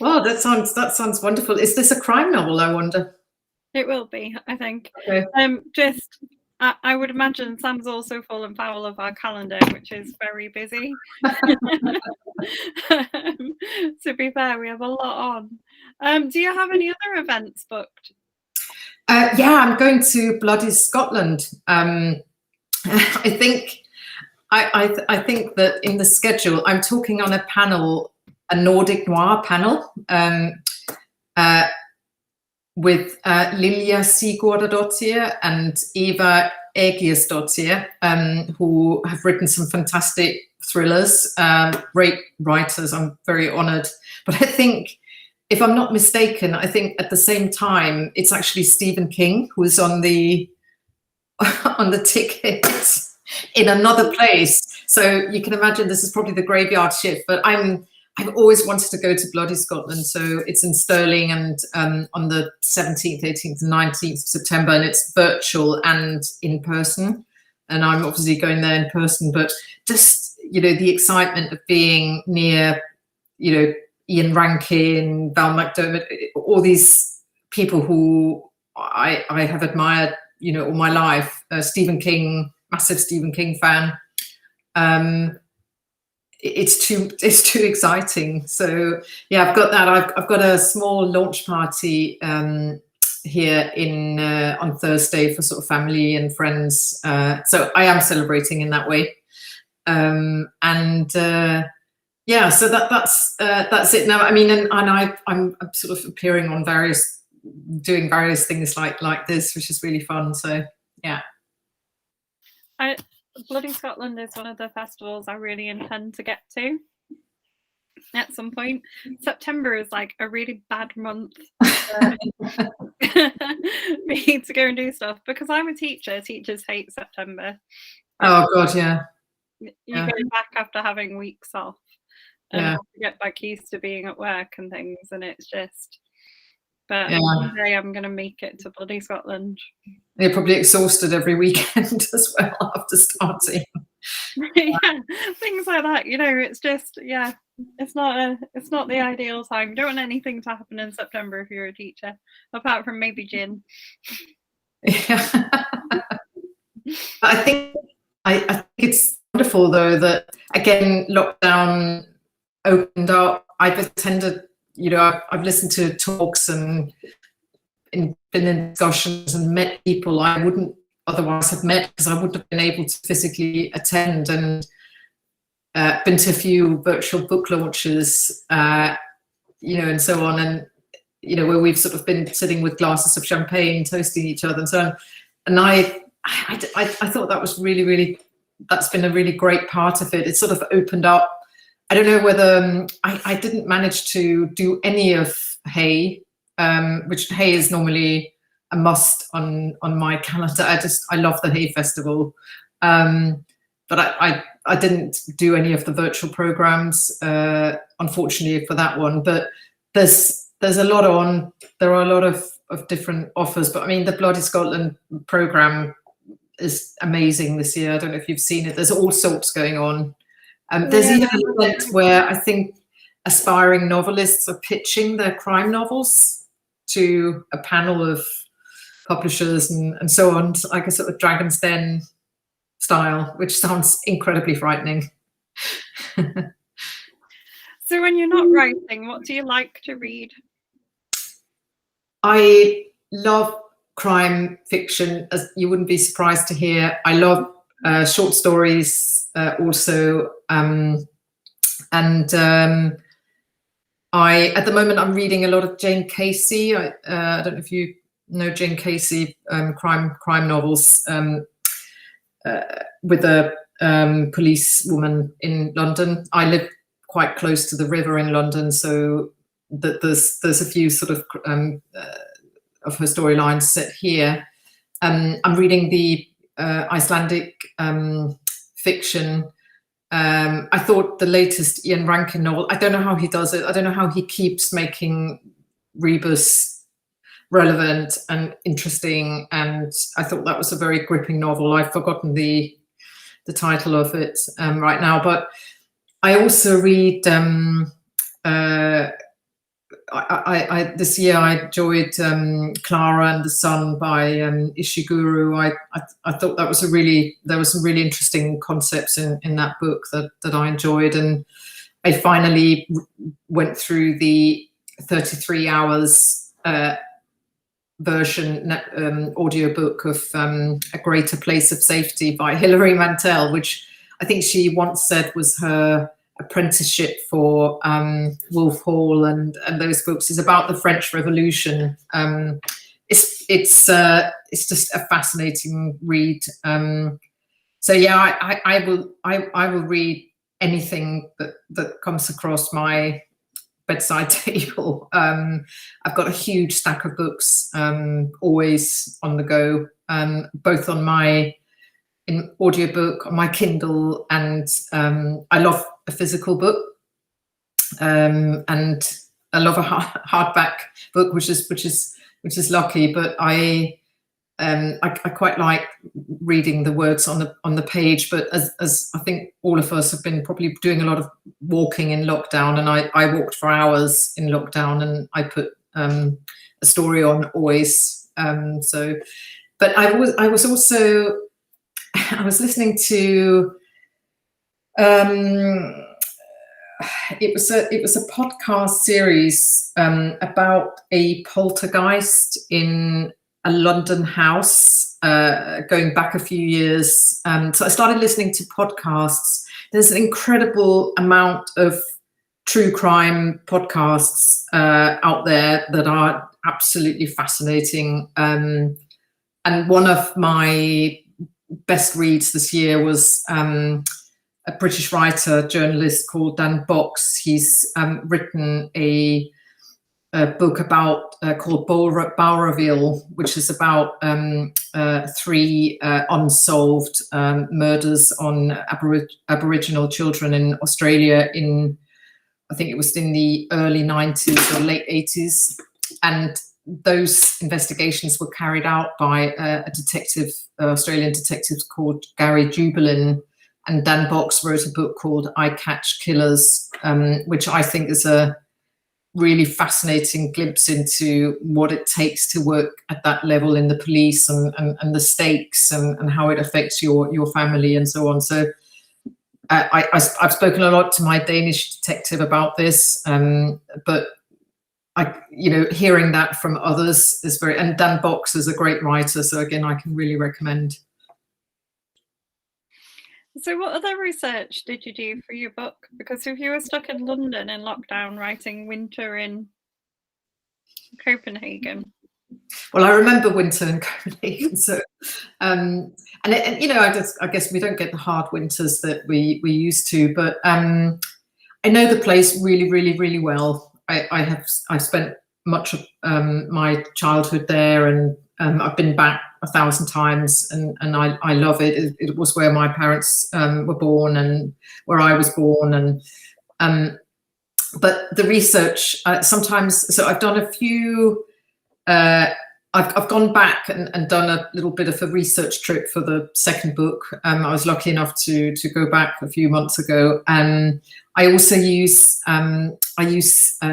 [SPEAKER 1] Wow, that sounds wonderful. Is this a crime novel, I wonder?
[SPEAKER 2] It will be, I think.
[SPEAKER 1] Okay.
[SPEAKER 2] I would imagine Sam's also fallen foul of our calendar, which is very busy. To be fair, we have a lot on. Do you have any other events booked?
[SPEAKER 1] Yeah, I'm going to bloody Scotland. I think that in the schedule, I'm talking on a panel, a Nordic noir panel, with Lilja Sigurdardottir and Eva Egirsdottir, who have written some fantastic thrillers, great writers. I'm very honoured. But I think, if I'm not mistaken, I think at the same time, it's actually Stephen King who's on the ticket in another place. So you can imagine this is probably the graveyard shift, but I've always wanted to go to bloody Scotland. So it's in Stirling and on the 17th, 18th and 19th of September, and it's virtual and in person. And I'm obviously going there in person, but just, you know, the excitement of being near, you know, Ian Rankin, Val McDermott, all these people who I have admired, you know, all my life. Stephen King, massive Stephen King fan. It's too exciting. So yeah, I've got that. I've got a small launch party here in on Thursday for sort of family and friends. So I am celebrating in that way. Yeah, so that's it now. I mean, and I'm sort of appearing on doing various things like this, which is really fun. So yeah.
[SPEAKER 2] Bloody Scotland is one of the festivals I really intend to get to at some point. September is like a really bad month for me to go and do stuff because I'm a teacher. Teachers hate September.
[SPEAKER 1] Oh God, yeah.
[SPEAKER 2] You go back after having weeks off and have to get back used to being at work and things, and it's just. But one day I'm going to make it to bloody Scotland.
[SPEAKER 1] You're probably exhausted every weekend as well after starting.
[SPEAKER 2] Yeah, things like that. You know, it's just it's not the ideal time. You don't want anything to happen in September if you're a teacher, apart from maybe gin.
[SPEAKER 1] Yeah. I think it's wonderful though that again lockdown opened up. I've attended. You know, I've listened to talks and been in discussions and met people I wouldn't otherwise have met because I wouldn't have been able to physically attend, and been to a few virtual book launches, you know, and so on, and you know, where we've sort of been sitting with glasses of champagne, toasting each other and so on. And I thought that was really, that's been a really great part of it. It sort of opened up. I don't know whether I didn't manage to do any of Hay, which Hay is normally a must on my calendar. I love the Hay Festival, but I didn't do any of the virtual programs, unfortunately for that one. But there's a lot on. There are a lot of different offers. But I mean, the Bloody Scotland program is amazing this year. I don't know if you've seen it. There's all sorts going on. There's even an event where I think aspiring novelists are pitching their crime novels to a panel of publishers and so on, like a sort of Dragon's Den style, which sounds incredibly frightening.
[SPEAKER 2] So when you're not writing, what do you like to read?
[SPEAKER 1] I love crime fiction, as you wouldn't be surprised to hear. I love short stories also. At the moment, I'm reading a lot of Jane Casey. I don't know if you know Jane Casey, crime novels, with a police woman in London. I live quite close to the river in London, so there's a few sort of her storylines set here. I'm reading the Icelandic fiction. I thought the latest Ian Rankin novel, I don't know how he does it. I don't know how he keeps making rebus relevant and interesting. And I thought that was a very gripping novel. I've forgotten the title of it right now. But I also read, this year I enjoyed Clara and the Sun by Ishiguro. I thought that was there was some really interesting concepts in that book that I enjoyed, and I finally went through the 33 hours version audiobook of A Greater Place of Safety by Hilary Mantel, which I think she once said was her apprenticeship for Wolf Hall and those books. Is about the French Revolution. It's just a fascinating read. So yeah, I will read anything that comes across my bedside table. I've got a huge stack of books always on the go, both on my audiobook, on my Kindle, and I love a physical book, and I love a hardback book, which is lucky. But I quite like reading the words on the page. But as I think all of us have been probably doing a lot of walking in lockdown, and I walked for hours in lockdown, and I put a story on always. But I was also I was listening to it was a podcast series about a poltergeist in a London house going back a few years. So I started listening to podcasts. There's an incredible amount of true crime podcasts out there that are absolutely fascinating. And one of my best reads this year was a British writer, journalist called Dan Box. He's written a book about called Bowraville, which is about 3 unsolved murders on Aboriginal children in Australia in, I think it was in the early 90s or late 80s. And those investigations were carried out by a detective, Australian detective called Gary Jubelin. And Dan Box wrote a book called I Catch Killers, which I think is a really fascinating glimpse into what it takes to work at that level in the police and the stakes and how it affects your family and so on. So I've spoken a lot to my Danish detective about this, but hearing that from others is very, and Dan Box is a great writer. So again, I can really recommend.
[SPEAKER 2] So what other research did you do for your book? Because if you were stuck in London in lockdown writing winter in Copenhagen.
[SPEAKER 1] Well, I remember winter in Copenhagen, so and you know, I guess we don't get the hard winters that we used to, but I know the place really, really, really well. I spent much of my childhood there, and I've been back 1,000 times, and I love it. It was where my parents were born and where I was born, and but the research sometimes. So I've done a few. I've gone back and done a little bit of a research trip for the second book. I was lucky enough to go back a few months ago, and I also use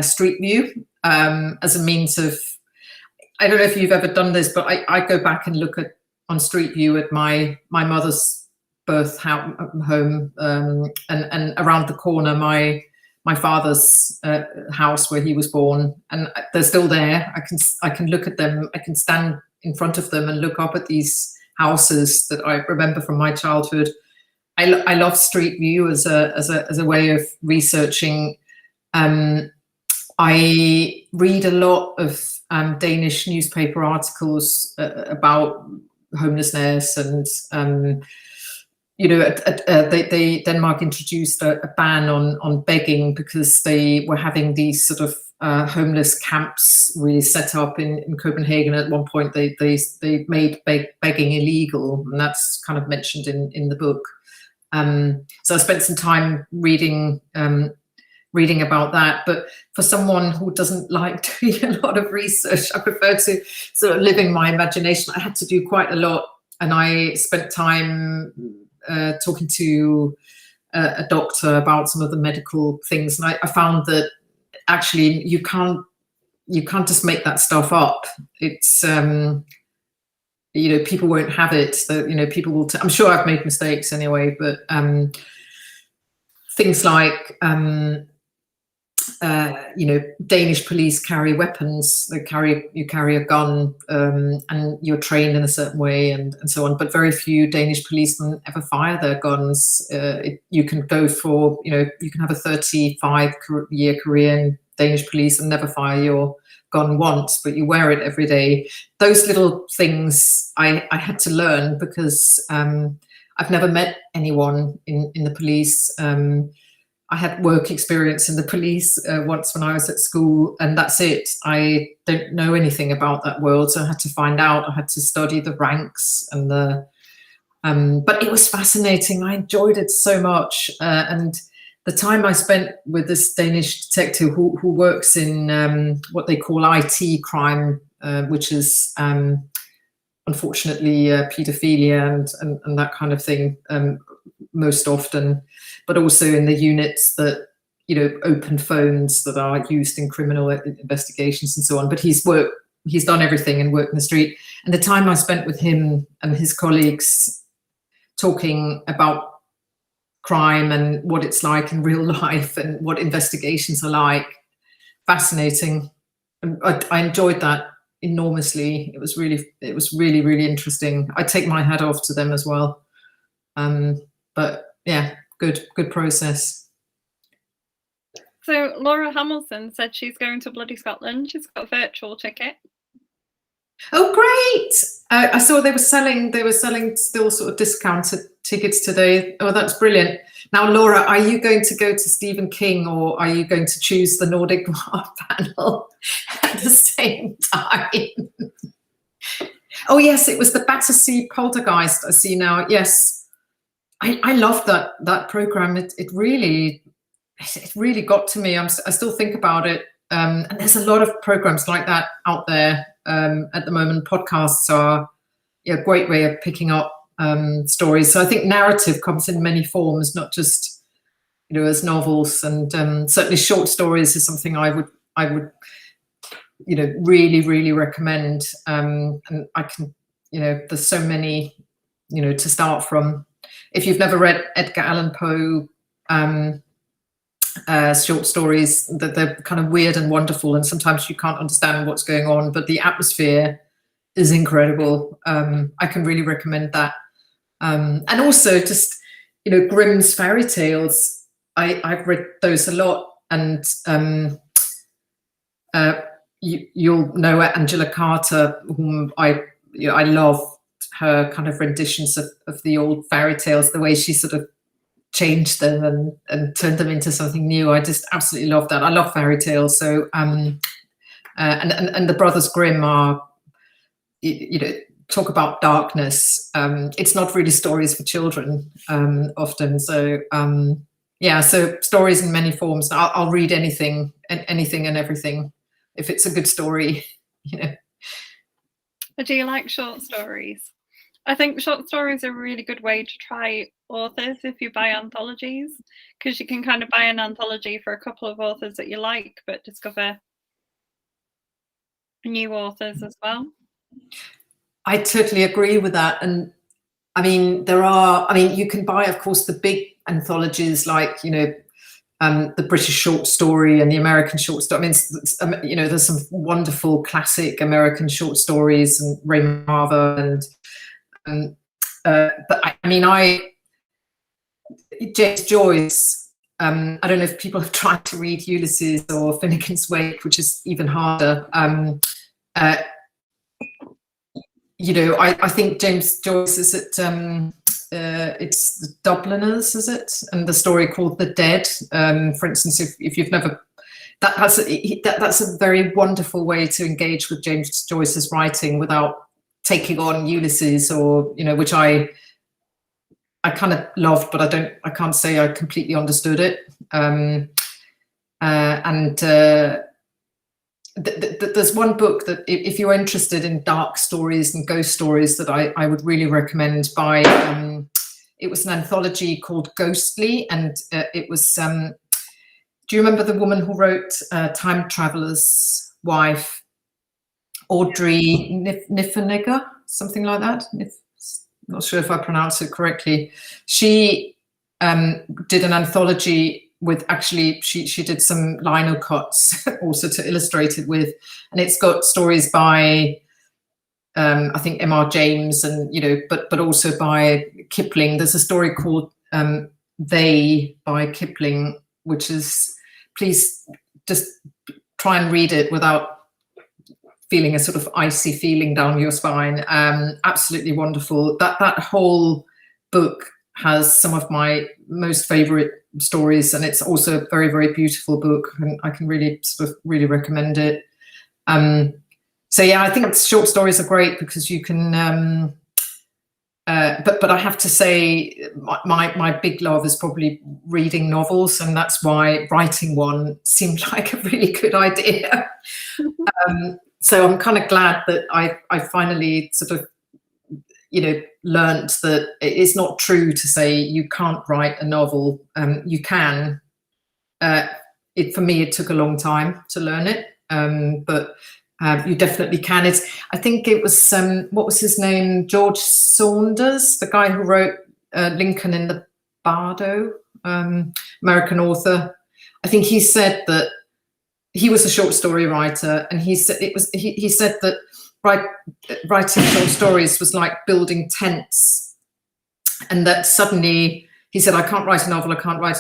[SPEAKER 1] Street View as a means of. I don't know if you've ever done this, but I go back and look at on Street View at my mother's birth home, and around the corner my father's house where he was born, and they're still there. I can look at them. I can stand in front of them and look up at these houses that I remember from my childhood. I love Street View as a way of researching. I read a lot of Danish newspaper articles about homelessness, and you know, Denmark introduced a ban on begging because they were having these sort of homeless camps really set up in Copenhagen. At one point, they made begging illegal, and that's kind of mentioned in the book. So I spent some time reading about that. But for someone who doesn't like doing a lot of research, I prefer to sort of living my imagination. I had to do quite a lot, and I spent time talking to a doctor about some of the medical things, and I found that actually you can't just make that stuff up. It's you know, people won't have it. So, you know, people will. I'm sure I've made mistakes anyway, but things like you know, Danish police carry weapons. You carry a gun, and you're trained in a certain way, and so on. But very few Danish policemen ever fire their guns. You can go for, you know, you can have a 35-year career in Danish police and never fire your gun once, but you wear it every day. Those little things I had to learn because I've never met anyone in the police. I had work experience in the police once when I was at school, and that's it. I don't know anything about that world, so I had to find out. I had to study the ranks and the. But it was fascinating. I enjoyed it so much, and the time I spent with this Danish detective who works in what they call IT crime, which is unfortunately paedophilia and that kind of thing most often, but also in the units that, you know, open phones that are used in criminal investigations and so on. But he's done everything and worked in the street. And the time I spent with him and his colleagues talking about crime and what it's like in real life and what investigations are like, fascinating. And I enjoyed that enormously. It was really, really interesting. I take my hat off to them as well. But yeah, good process.
[SPEAKER 2] So Laura Hamilton said she's going to Bloody Scotland. She's got a virtual ticket.
[SPEAKER 1] Oh, great! I saw they were selling still sort of discounted tickets today. Oh, that's brilliant. Now, Laura, are you going to go to Stephen King, or are you going to choose the Nordic Noir panel at the same time? Oh yes, it was the Battersea Poltergeist. I see now. Yes. I loved that program. It really got to me. I still think about it. And there's a lot of programs like that out there at the moment. Podcasts are a great way of picking up stories. So I think narrative comes in many forms, not just, you know, as novels. And certainly short stories is something I would you know, really, really recommend. And I can, you know, there's so many, you know, to start from. If you've never read Edgar Allan Poe short stories, that they're kind of weird and wonderful, and sometimes you can't understand what's going on, but the atmosphere is incredible. I can really recommend that. And also just, you know, Grimm's fairy tales. I've read those a lot, and you'll know Angela Carter, whom I love her kind of renditions of the old fairy tales, the way she sort of changed them and turned them into something new. I just absolutely love that. I love fairy tales. So and the Brothers Grimm are, talk about darkness. It's not really stories for children often. So yeah, so stories in many forms. I'll read anything and everything if it's a good story.
[SPEAKER 2] Do you like short stories? I think short stories are a really good way to try authors if you buy anthologies, because you can kind of buy an anthology for a couple of authors that you like, but discover new authors as well.
[SPEAKER 1] I totally agree with that. And I mean, you can buy, of course, the big anthologies like, the British short story and the American short story. I mean, there's some wonderful classic American short stories and Raymond Carver but James Joyce. I don't know if people have tried to read Ulysses or Finnegan's Wake, which is even harder. I think James Joyce is at it's the Dubliners, is it? And the story called The Dead. For instance, if you've never, that's a very wonderful way to engage with James Joyce's writing without taking on Ulysses, or which I kind of loved, but I can't say I completely understood it. There's one book that if you're interested in dark stories and ghost stories that I would really recommend. By it was an anthology called Ghostly, and it was do you remember the woman who wrote Time Traveler's Wife? Audrey Niffenegger, something like that. Not sure if I pronounce it correctly. She did an anthology with, actually, she did some lino cuts also to illustrate it with, and it's got stories by I think M.R. James, and but also by Kipling. There's a story called They by Kipling, which is, please just try and read it without feeling a sort of icy feeling down your spine. Absolutely wonderful. That whole book has some of my most favorite stories, and it's also a very, very beautiful book, and I can really sort of really recommend it. So yeah, I think short stories are great because you can but I have to say my big love is probably reading novels, and that's why writing one seemed like a really good idea. So I'm kind of glad that I finally sort of learned that it's not true to say you can't write a novel. You can. For me, it took a long time to learn it, but you definitely can. I think it was what was his name? George Saunders, the guy who wrote Lincoln in the Bardo, American author. I think he said that he was a short story writer, and he said he said that writing short stories was like building tents, and that suddenly he said, I can't write a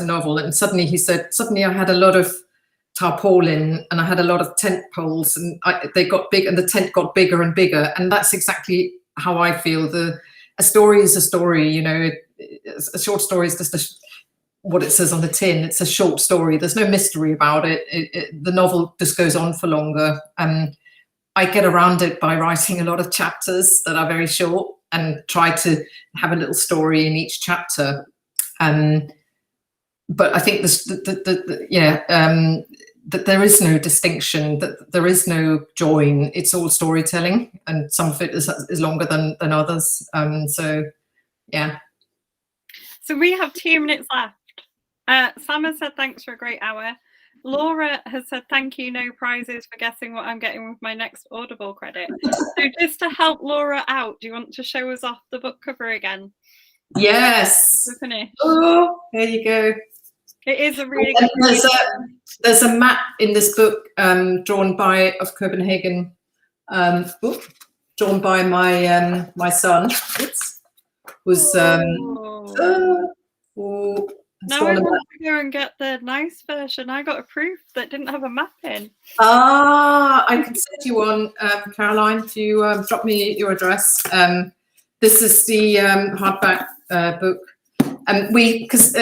[SPEAKER 1] novel, and suddenly he said, I had a lot of tarpaulin and I had a lot of tent poles, and they got big, and the tent got bigger and bigger. And that's exactly how I feel. A story is a story. A short story is just what it says on the tin. It's a short story. There's no mystery about it. The novel just goes on for longer. I get around it by writing a lot of chapters that are very short and try to have a little story in each chapter. But I think that there is no distinction, that there is no join. It's all storytelling, and some of it is longer than others. So, yeah.
[SPEAKER 2] So we have 2 minutes left. Sam has said thanks for a great hour. Laura has said thank you, no prizes for guessing what I'm getting with my next Audible credit. So just to help Laura out, do you want to show us off the book cover again?
[SPEAKER 1] Yes.
[SPEAKER 2] To finish.
[SPEAKER 1] Oh, there you go.
[SPEAKER 2] It is a really good
[SPEAKER 1] there's a map in this book drawn by of Copenhagen, drawn by my my son. Oops. Was
[SPEAKER 2] Now I want to go and get the nice version. I got a proof that didn't have a map in.
[SPEAKER 1] Ah, I can send you one, Caroline, if you drop me your address. This is the hardback book. And because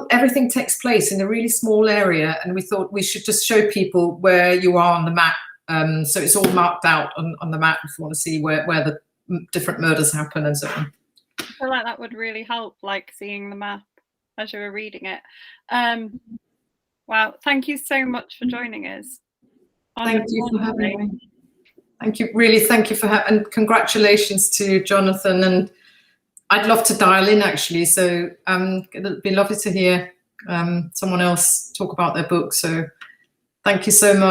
[SPEAKER 1] everything takes place in a really small area, and we thought we should just show people where you are on the map. So it's all marked out on the map if you want to see where the different murders happen and so on.
[SPEAKER 2] I feel like that would really help, like seeing the map as you were reading it. Wow, thank you so much for joining us.
[SPEAKER 1] Thank you for having me. Thank you, really, thank you for having, and congratulations to Jonathan. And I'd love to dial in actually, so it'd be lovely to hear someone else talk about their book. So thank you so much.